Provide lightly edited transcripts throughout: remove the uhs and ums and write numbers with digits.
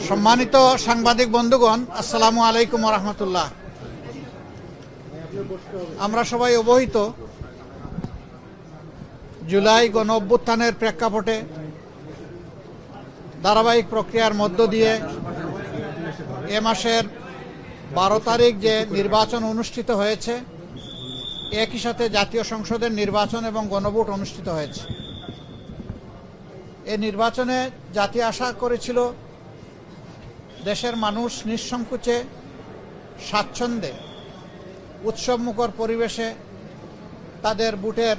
সম্মানিত সাংবাদিক বন্ধুগণ, আসসালামু আলাইকুম ওয়া রাহমাতুল্লাহ। আমরা সবাই অবহিত, জুলাই গণ অভ্যুত্থানের প্রেক্ষাপটে ধারাবাহিক প্রক্রিয়ার মধ্য দিয়ে এ মাসের 12 তারিখ যে নির্বাচন অনুষ্ঠিত হয়েছে, একই সাথে জাতীয় সংসদের নির্বাচন এবং গণভোট অনুষ্ঠিত হয়েছে। এই নির্বাচনে জাতি আশা করেছিল দেশের মানুষ নিঃসংকোচে, স্বাচ্ছন্দ্যে, উৎসবমুখর পরিবেশে তাদের ভোটের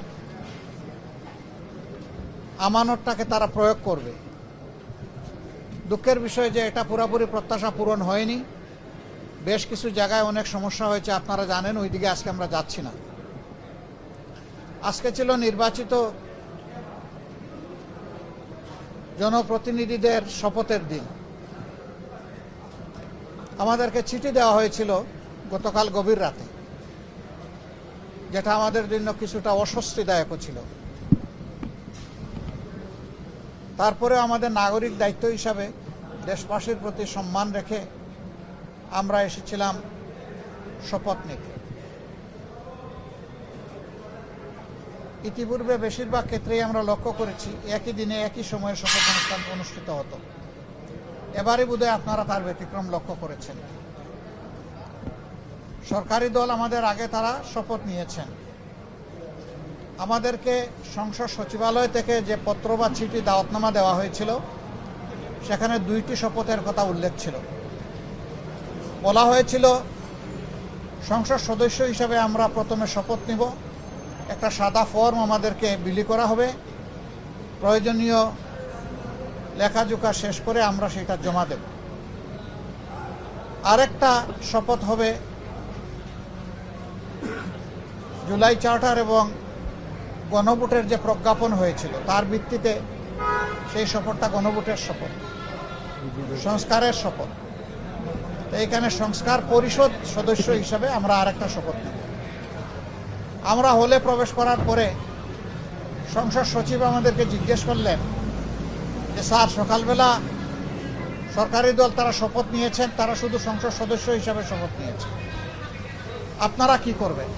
আমানতটাকে তারা প্রয়োগ করবে। দুঃখের বিষয় যে এটা পুরোপুরি প্রত্যাশা পূরণ হয়নি। বেশ কিছু জায়গায় অনেক সমস্যা হয়েছে, আপনারা জানেন, ওইদিকে আজকে আমরা যাচ্ছি না। আজকে ছিল নির্বাচিত জনপ্রতিনিধিদের শপথের দিন। আমাদেরকে চিঠি দেওয়া হয়েছিল গতকাল গভীর রাতে, যেটা আমাদের জন্য কিছুটা অস্বস্তিদায়ক ছিল। তারপরে আমাদের নাগরিক দায়িত্ব হিসাবে দেশবাসীর প্রতি সম্মান রেখে আমরা এসেছিলাম শপথ নিতে। ইতিপূর্বে বেশিরভাগ ক্ষেত্রেই আমরা লক্ষ্য করেছি একই দিনে একই সময়ে শপথ অনুষ্ঠান অনুষ্ঠিত হতো। এবারই বোধহয় আপনারা তার ব্যতিক্রম লক্ষ্য করেছেন। সরকারি দল আমাদের আগে তারা শপথ নিয়েছেন। আমাদেরকে সংসদ সচিবালয় থেকে যে পত্র বা চিঠি দাওয়াতনামা দেওয়া হয়েছিল, সেখানে 2টি শপথের কথা উল্লেখ ছিল। বলা হয়েছিল সংসদ সদস্য হিসাবে আমরা প্রথমে শপথ নিব, একটা সাদা ফর্ম আমাদেরকে বিলি করা হবে, প্রয়োজনীয় লেখাজোখা শেষ করে আমরা সেটা জমা দেব। আরেকটা শপথ হবে জুলাই চার্টার এবং গণভোটের যে প্রজ্ঞাপন হয়েছিল তার ভিত্তিতে সেই শপথটা গণভোটের শপথ, সংস্কারের শপথ। তো এখানে সংস্কার পরিষদ সদস্য হিসাবে আমরা আরেকটা শপথ নেব। আমরা হলে প্রবেশ করার পরে সংসদ সচিব আমাদেরকে জিজ্ঞেস করলেন যে স্যার, সকালবেলা সরকারি দল তারা শপথ নিয়েছেন, তারা শুধু সংসদ সদস্য হিসাবে শপথ নিয়েছেন, আপনারা কি করবেন?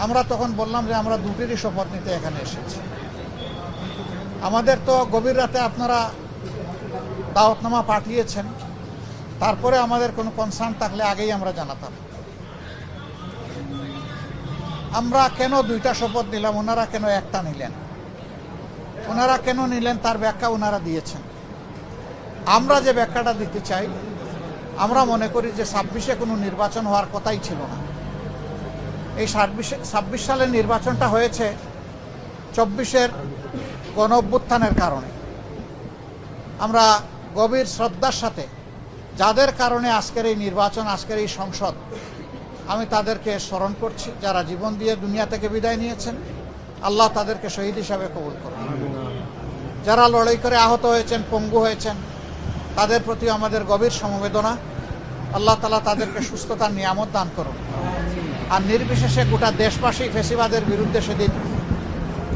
আমরা তখন বললাম যে আমরা 2টিরই শপথ নিতে এখানে এসেছি। আমাদের তো গভীর রাতে আপনারা দাওয়াতনামা পাঠিয়েছেন, তারপরে আমাদের কোনো কনসার্ন থাকলে আগেই আমরা জানাতাম। আমরা কেন 2টা শপথ নিলাম, ওনারা কেন একটা নিলেন? ওনারা কেন নিলেন তার ব্যাখ্যা ওনারা দিয়েছেন। আমরা যে ব্যাখ্যাটা দিতে চাই, আমরা মনে করি যে 26-এ কোনো নির্বাচন হওয়ার কথাই ছিল না। এই 26 সালের নির্বাচনটা হয়েছে 24-এর গণ অভ্যুত্থানের কারণে। আমরা গভীর শ্রদ্ধার সাথে যাদের কারণে আজকের এই নির্বাচন, আজকের এই সংসদ, আমি তাদেরকে স্মরণ করছি, যারা জীবন দিয়ে দুনিয়া থেকে বিদায় নিয়েছেন। আল্লাহ তাদেরকে শহীদ হিসাবে কবুল করুন। যারা লড়াই করে আহত হয়েছেন, পঙ্গু হয়েছেন, তাদের প্রতি আমাদের গভীর সমবেদনা। আল্লাহ তাআলা তাদেরকে সুস্থতার নিয়ামত দান করুন। আর নির্বিশেষে গোটা দেশবাসী ফ্যাসিবাদের বিরুদ্ধে সেদিন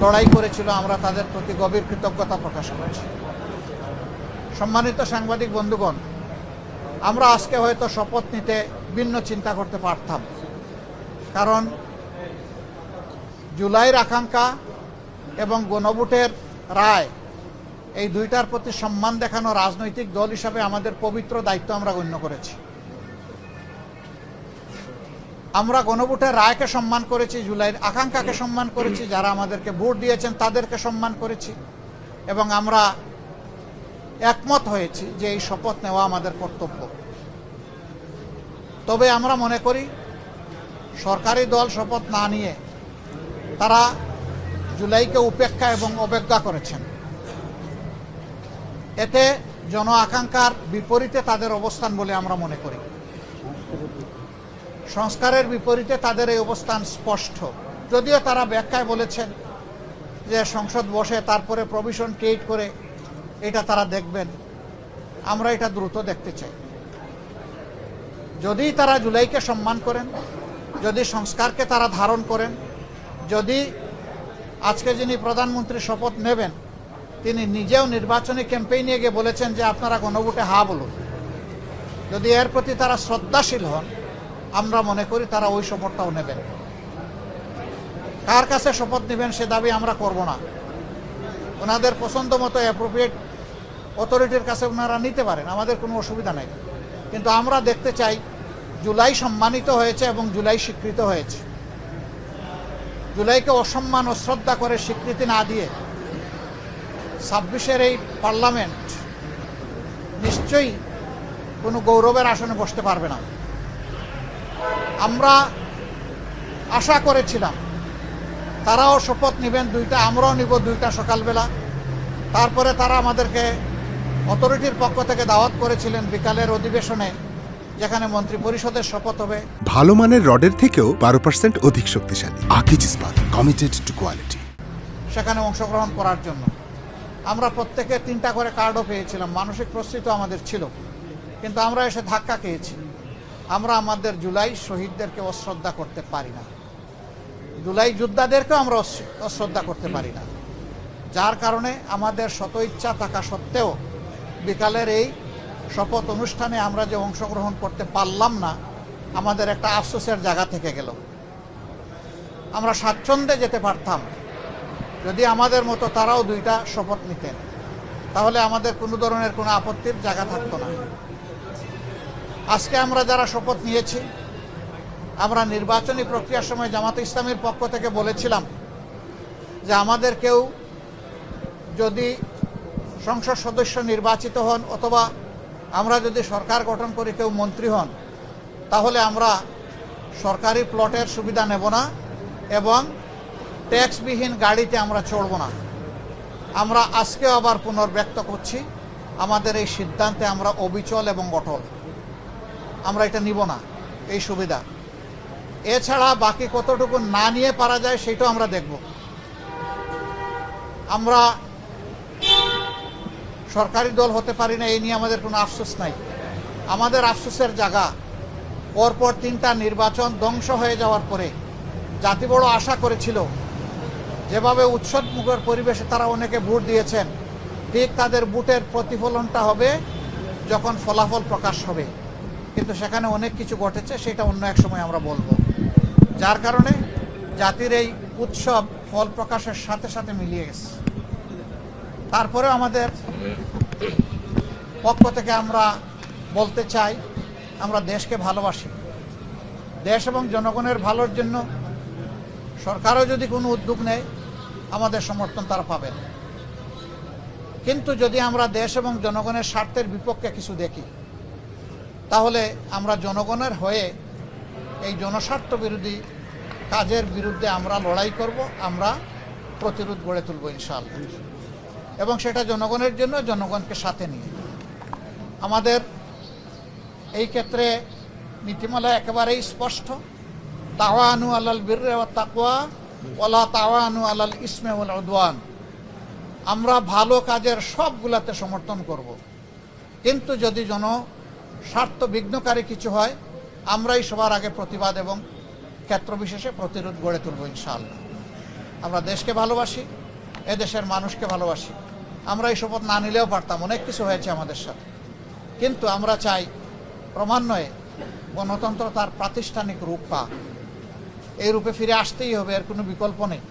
লড়াই করেছিল, আমরা তাদের প্রতি গভীর কৃতজ্ঞতা প্রকাশ করছি। সম্মানিত সাংবাদিক বন্ধুগণ, আমরা আজকে হয়তো শপথ নিতে ভিন্ন চিন্তা করতে পারতাম, কারণ জুলাইয়ের আকাঙ্ক্ষা এবং গণভোটের রায়, এই 2টার প্রতি সম্মান দেখানো রাজনৈতিক দল হিসাবে আমাদের পবিত্র দায়িত্ব আমরা গণ্য করেছি। আমরা গণভোটের রায়কে সম্মান করেছি, জুলাইয়ের আকাঙ্ক্ষাকে সম্মান করেছি, যারা আমাদেরকে ভোট দিয়েছেন তাদেরকে সম্মান করেছি, এবং আমরা একমত হয়েছি যে এই শপথ নেওয়া আমাদের কর্তব্য। তবে আমরা মনে করি সরকারি দল শপথ না নিয়ে তারা জুলাইকে উপেক্ষা এবং অবজ্ঞা করেছেন। এতে জন আকাঙ্ক্ষার বিপরীতে তাদের অবস্থান বলে আমরা মনে করি। সংস্কারের বিপরীতে তাদের এই অবস্থান স্পষ্ট। যদিও তারা ব্যাখ্যায় বলেছেন যে সংসদ বসে তারপরে প্রভিশন ক্রিয়েট করে এটা তারা দেখবেন, আমরা এটা দ্রুত দেখতে চাই। যদি তারা জুলাইকে সম্মান করেন, যদি সংস্কারকে তারা ধারণ করেন, যদি আজকে যিনি প্রধানমন্ত্রী শপথ নেবেন তিনি নিজেও নির্বাচনী ক্যাম্পেইনে গিয়ে বলেছেন যে আপনারা গণভোটে হা বলুন। যদি এর প্রতি তারা শ্রদ্ধাশীল হন, আমরা মনে করি তারা ওই শপথটাও নেবেন। কার কাছে শপথ নেবেন সে দাবি আমরা করব না। ওনাদের পছন্দ মতো অ্যাপ্রোপ্রিয়েট অথরিটির কাছে ওনারা নিতে পারেন, আমাদের কোনো অসুবিধা নেই। কিন্তু আমরা দেখতে চাই জুলাই সম্মানিত হয়েছে এবং জুলাই স্বীকৃত হয়েছে। জুলাইকে অসম্মান অশ্রদ্ধা করে স্বীকৃতি না দিয়ে 26-এর এই পার্লামেন্ট নিশ্চয়ই কোনো গৌরবের আসনে বসতে পারবে না। আমরা আশা করেছিলাম তারাও শপথ নেবেন দুইটা, আমরাও নিব দুইটা সকালবেলা। তারপরে তারা আমাদেরকে অথরিটির পক্ষ থেকে দাওয়াত করেছিলেন বিকালের অধিবেশনে, যেখানে মন্ত্রী পরিষদের শপথ হবে। ভালো মানের রডের থেকেও 12% অধিক শক্তিশালী। আকিজ ইস্পাত, কমিটেড টু কোয়ালিটি। সেখানে অংশগ্রহণ করার জন্য আমরা প্রত্যেকে 3টা করে কার্ডও পেয়েছিলাম। মানসিক প্রস্তুতি আমাদের ছিল, কিন্তু আমরা এসে ধাক্কা খেয়েছি। আমরা আমাদের জুলাই শহীদদেরকে অশ্রদ্ধা করতে পারি না, জুলাই যোদ্ধাদেরকেও আমরা অশ্রদ্ধা করতে পারি না। যার কারণে আমাদের শত ইচ্ছা থাকা সত্ত্বেও বিকালের এই শপথ অনুষ্ঠানে আমরা যে অংশগ্রহণ করতে পারলাম না, আমাদের একটা আফসোসের জায়গা থেকে গেল। আমরা স্বাচ্ছন্দ্যে যেতে পারতাম যদি আমাদের মতো তারাও 2টা শপথ নিতেন, তাহলে আমাদের কোনো ধরনের কোনো আপত্তির জায়গা থাকতো না। আজকে আমরা যারা শপথ নিয়েছি, আমরা নির্বাচনী প্রক্রিয়ার সময় জামাতে ইসলামীর পক্ষ থেকে বলেছিলাম যে আমাদের কেউ যদি সংসদ সদস্য নির্বাচিত হন অথবা আমরা যদি সরকার গঠন করি কেউ মন্ত্রী হন, তাহলে আমরা সরকারি প্লটের সুবিধা নেব না এবং ট্যাক্সবিহীন গাড়িতে আমরা চড়ব না। আমরা আজকেও আবার পুনর্ব্যক্ত করছি, আমাদের এই সিদ্ধান্তে আমরা অবিচল এবং অটল। আমরা এটা নিব না এই সুবিধা। এছাড়া বাকি কতটুকু না নিয়ে পারা যায় সেটাও আমরা দেখব। আমরা সরকারি দল হতে পারি না, এই নিয়ে আমাদের কোনো আফসোস নাই। আমাদের আফসোসের জায়গা পরপর 3টা নির্বাচন ধ্বংস হয়ে যাওয়ার পরে জাতি বড় আশা করেছিল, যেভাবে উৎসবমুখর পরিবেশে তারা অনেকে ভোট দিয়েছেন, ঠিক তাদের ভোটের প্রতিফলনটা হবে যখন ফলাফল প্রকাশ হবে। কিন্তু সেখানে অনেক কিছু ঘটেছে, সেটা অন্য এক সময় আমরা বলবো। যার কারণে জাতির এই উৎসব ফল প্রকাশের সাথে সাথে মিলিয়ে গেছে। তারপরেও আমাদের পক্ষ থেকে আমরা বলতে চাই, আমরা দেশকে ভালোবাসি। দেশ এবং জনগণের ভালোর জন্য সরকারও যদি কোনো উদ্যোগ নেয়, আমাদের সমর্থন তারা পাবেন। কিন্তু যদি আমরা দেশ এবং জনগণের স্বার্থের বিপক্ষে কিছু দেখি, তাহলে আমরা জনগণের হয়ে এই জনস্বার্থ বিরোধী কাজের বিরুদ্ধে আমরা লড়াই করব, আমরা প্রতিরোধ গড়ে তুলব ইনশাআল্লাহ। এবং সেটা জনগণের জন্য, জনগণকে সাথে নিয়ে। আমাদের এই ক্ষেত্রে নীতিমালা একেবারেই স্পষ্ট, তাওয়ানু আলাল বিররি ওয়াত তাকওয়া ওয়ালা তাওয়ানু আলাল ইসমি ওয়াল উদওয়ান। আমরা ভালো কাজের সবগুলাতে সমর্থন করব, কিন্তু যদি জনস্বার্থ বিঘ্নকারী কিছু হয়, আমরাই সবার আগে প্রতিবাদ এবং ক্ষেত্র বিশেষে প্রতিরোধ গড়ে তুলব ইনশাআল্লাহ। আমরা দেশকে ভালোবাসি, এদেশের মানুষকে ভালোবাসি। আমরা এই শপথ না নিলেও পারতাম, অনেক কিছু হয়েছে আমাদের সাথে। কিন্তু আমরা চাই ক্রমান্বয়ে গণতন্ত্র তার প্রাতিষ্ঠানিক রূপ পাক। এই রূপে ফিরে আসতেই হবে, এর কোনো বিকল্প নেই।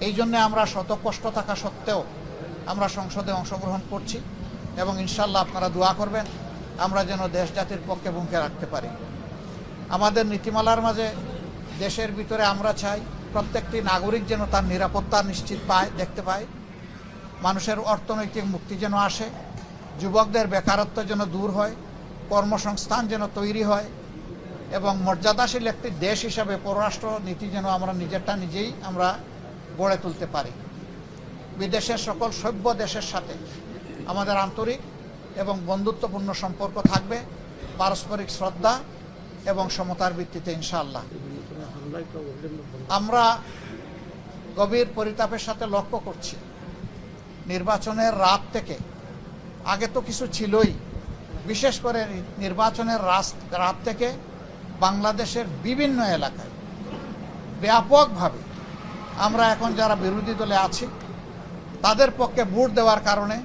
এই জন্যে আমরা শত কষ্ট থাকা সত্ত্বেও আমরা সংসদে অংশগ্রহণ করছি এবং ইনশাল্লাহ আপনারা দোয়া করবেন আমরা যেন দেশ জাতির পক্ষে ভূমিকা রাখতে পারি। আমাদের নীতিমালার মাঝে দেশের ভিতরে আমরা চাই প্রত্যেকটি নাগরিক যেন তার নিরাপত্তা নিশ্চিত পায়, দেখতে পায়। মানুষের অর্থনৈতিক মুক্তি যেন আসে, যুবকদের বেকারত্ব যেন দূর হয়, কর্মসংস্থান যেন তৈরি হয় এবং মর্যাদাশীল একটি দেশ হিসাবে পররাষ্ট্র নীতি যেন আমরা নিজেরটা নিজেই আমরা গড়ে তুলতে পারি। বিদেশের সকল সভ্য দেশের সাথে আমাদের আন্তরিক এবং বন্ধুত্বপূর্ণ সম্পর্ক থাকবে, পারস্পরিক শ্রদ্ধা এবং সমতার ভিত্তিতে ইনশাআল্লাহ। আমরা গভীর পরিতাপের সাথে লক্ষ্য করছি, নির্বাচনের রাত থেকে, আগে তো কিছু ছিলই, বিশেষ করে নির্বাচনের রাত থেকে বাংলাদেশের বিভিন্ন এলাকায় ব্যাপকভাবে আমরা এখন যারা বিরোধী দলে আছি তাদের পক্ষে ভোট দেওয়ার কারণে,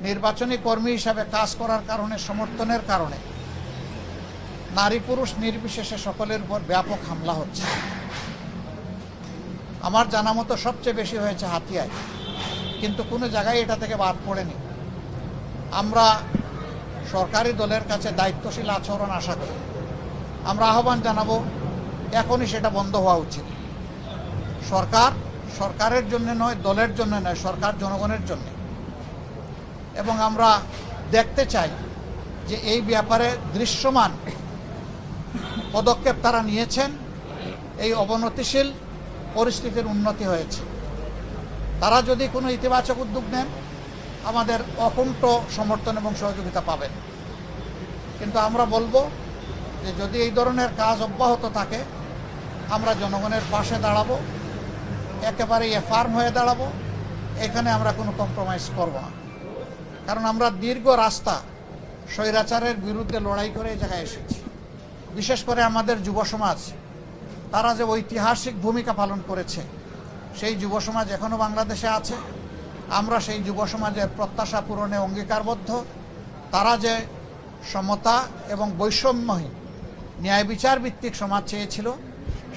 নির্বাচনী কর্মী হিসাবে কাজ করার কারণে, সমর্থনের কারণে নারী পুরুষ নির্বিশেষে সকলের উপর ব্যাপক হামলা হচ্ছে। আমার জানা মতো সবচেয়ে বেশি হয়েছে হাতিয়ায়, কিন্তু কোনো জায়গায় এটা থেকে বাদ পড়েনি। আমরা সরকারি দলের কাছে দায়িত্বশীল আচরণ আশা করি। আমরা আহ্বান জানাবো এখনই সেটা বন্ধ হওয়া উচিত। সরকারের জন্য নয়, দলের জন্য নয়, সরকার জনগণের জন্য। এবং আমরা দেখতে চাই যে এই ব্যাপারে দৃশ্যমান পদক্ষেপ তারা নিয়েছেন, এই অবনতিশীল পরিস্থিতির উন্নতি হয়েছে। তারা যদি কোনো ইতিবাচক উদ্যোগ নেন, আমাদের অকুণ্ঠ সমর্থন এবং সহযোগিতা পাবেন। কিন্তু আমরা বলবো যে যদি এই ধরনের কাজ অব্যাহত থাকে, আমরা জনগণের পাশে দাঁড়াবো, একেবারে ফার্ম হয়ে দাঁড়াবো। এখানে আমরা কোনো কম্প্রোমাইজ করব না, কারণ আমরা দীর্ঘ রাস্তা স্বৈরাচারের বিরুদ্ধে লড়াই করে এই জায়গায় এসেছি। বিশেষ করে আমাদের যুব সমাজ, তারা যে ঐতিহাসিক ভূমিকা পালন করেছে, সেই যুব সমাজ এখনও বাংলাদেশে আছে। আমরা সেই যুব সমাজের প্রত্যাশা পূরণে অঙ্গীকারবদ্ধ। তারা যে সমতা এবং বৈষম্যহীন ন্যায় বিচার ভিত্তিক সমাজ চেয়েছিল,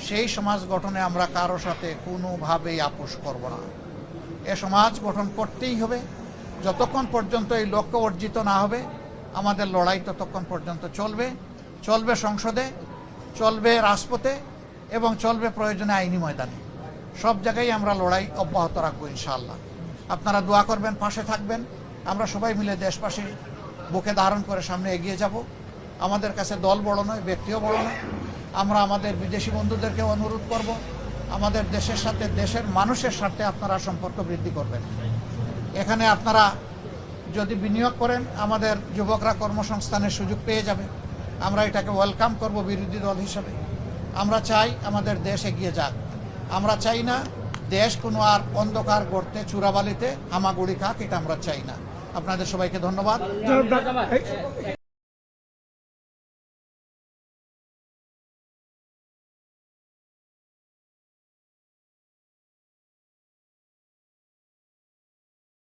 সেই সমাজ গঠনে আমরা কারো সাথে কোনোভাবেই আপোষ করব না। এ সমাজ গঠন করতেই হবে। যতক্ষণ পর্যন্ত এই লক্ষ্য অর্জিত না হবে, আমাদের লড়াই ততক্ষণ পর্যন্ত চলবে সংসদে, চলবে রাজপথে এবং চলবে প্রয়োজনে আইনি ময়দানে। সব জায়গায় আমরা লড়াই অব্যাহত রাখবো ইনশাআল্লাহ। আপনারা দোয়া করবেন, পাশে থাকবেন। আমরা সবাই মিলে দেশবাসীর বুকে ধারণ করে সামনে এগিয়ে যাব। আমাদের কাছে দল বড় নয়, ব্যক্তিও বড় নয়। আমরা আমাদের বিদেশি বন্ধুদেরকে অনুরোধ করব, আমাদের দেশের সাথে, দেশের মানুষের সাথে আপনারা সম্পর্ক বৃদ্ধি করবেন। এখানে আপনারা যদি বিনিয়োগ করেন, আমাদের যুবকরা কর্মসংস্থানের সুযোগ পেয়ে যাবে। আমরা এটাকে ওয়েলকাম করব বিরোধী দল হিসেবে। আমরা চাই আমাদের দেশ এগিয়ে যাক। আমরা চাই না দেশ কোনো আর অন্ধকার গর্তে, চূড়াবালিতে হামাগুড়ি খাক, এটা আমরা চাই না। আপনাদের সবাইকে ধন্যবাদ।